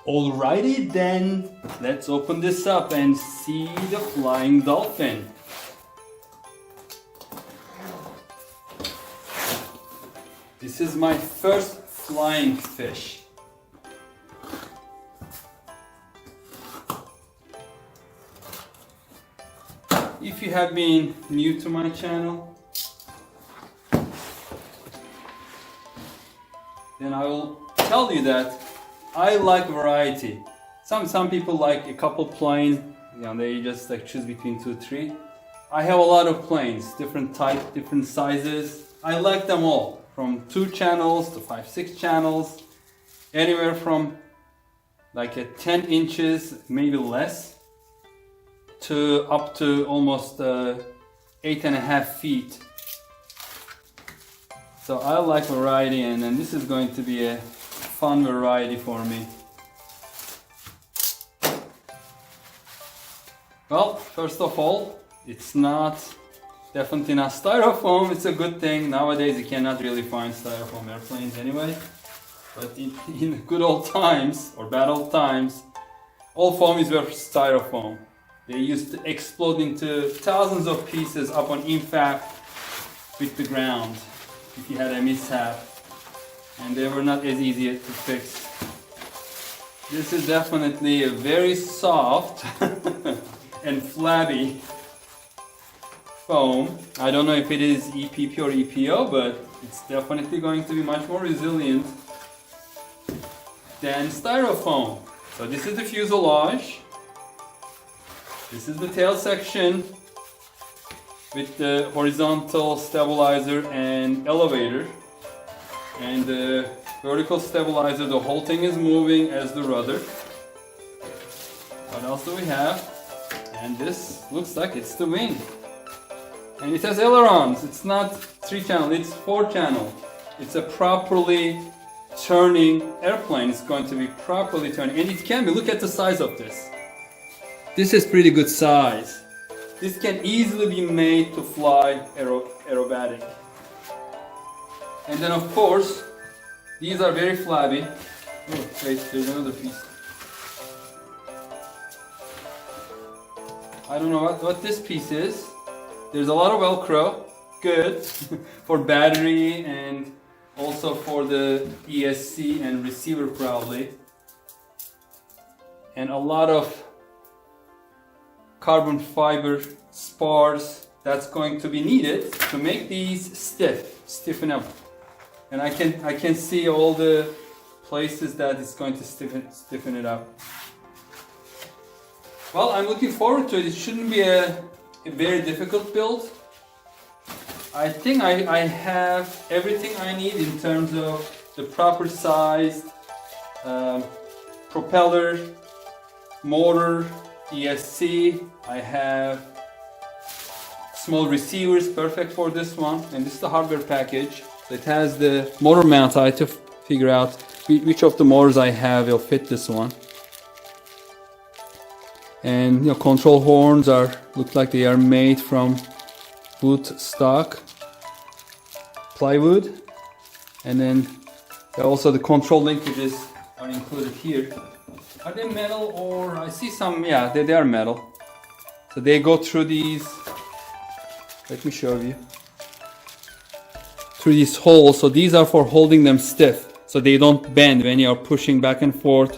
Alrighty then, let's open this up and see the flying dolphin. This is my first flying fish. If you have been new to my channel, then I will tell you that I like variety. Some people like a couple planes, they just like choose between 2 or 3. I have a lot of planes, different types, different sizes. I like them all, from 2 channels to 5-6 channels, anywhere from like a 10 inches, maybe less, to up to almost 8.5 feet. So I like variety, and this is going to be a fun variety for me. Well, first of all, it's definitely not styrofoam. It's a good thing. Nowadays you cannot really find styrofoam airplanes anyway. But in good old times, or bad old times, all foamies were styrofoam. They used to explode into thousands of pieces upon impact with the ground if you had a mishap. And they were not as easy to fix. This is definitely a very soft and flabby foam. I don't know if it is EPP or EPO, but it's definitely going to be much more resilient than styrofoam. So this is the fuselage. This is the tail section with the horizontal stabilizer and elevator. And the vertical stabilizer, the whole thing is moving as the rudder. What else do we have? And this looks like it's the wing. And it has ailerons. It's not 3 channel, it's 4 channel. It's a properly turning airplane. It's going to be properly turning. And it can be, look at the size of this. This is pretty good size. This can easily be made to fly aerobatic. And then of course, these are very flabby. Oh, wait, there's another piece. I don't know what this piece is. There's a lot of Velcro. Good. For battery and also for the ESC and receiver probably. And a lot of carbon fiber spars that's going to be needed to make these stiffen up. And I can see all the places that it's going to stiffen it up. Well, I'm looking forward to it. It shouldn't be a very difficult build. I think I have everything I need in terms of the proper sized propeller, motor, ESC. I have small receivers, perfect for this one. And this is the hardware package. It has the motor mount. I have to figure out which of the motors I have will fit this one. And control horns look like they are made from wood stock, plywood, and then also the control linkages are included here. Are they metal, or I see some? Yeah, they are metal. So they go through these. Let me show you. Through these holes. So these are for holding them stiff, so they don't bend when you are pushing back and forth.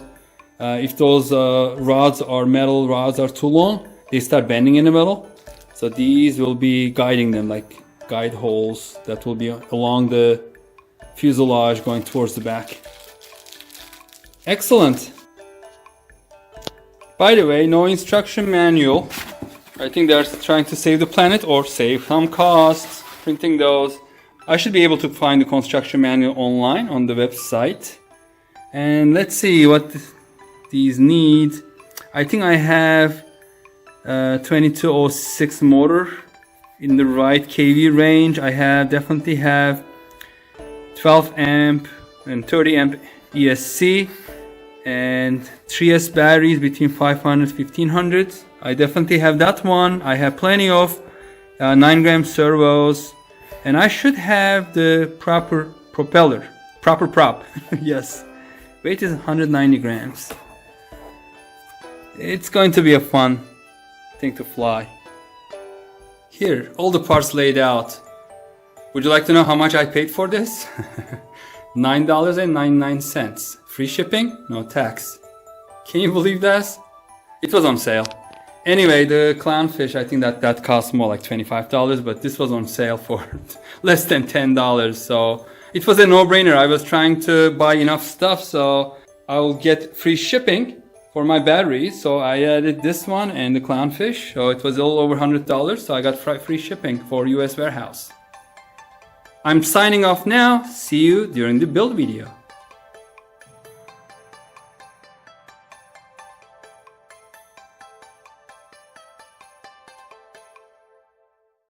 If those metal rods are too long, they start bending in the middle. So these will be guiding them, like guide holes that will be along the fuselage going towards the back. Excellent. By the way, no instruction manual. I think they're trying to save the planet or save some costs printing those. I should be able to find the construction manual online on the website. And let's see what these need. I think I have 2206 motor in the right kV range. I definitely have 12 amp and 30 amp ESC and 3S batteries between 500 and 1500. I definitely have that one. I have plenty of 9-gram servos, and I should have the proper propeller, proper prop. Yes, weight is 190 grams. It's going to be a fun thing to fly. Here, all the parts laid out. Would you like to know how much I paid for this? $9.99. Free shipping, no tax. Can you believe that? It was on sale. Anyway, the clownfish, I think that cost more like $25, but this was on sale for less than $10. So it was a no-brainer. I was trying to buy enough stuff so I will get free shipping for my batteries. So I added this one and the clownfish. So it was all over $100. So I got free shipping for US warehouse. I'm signing off now. See you during the build video.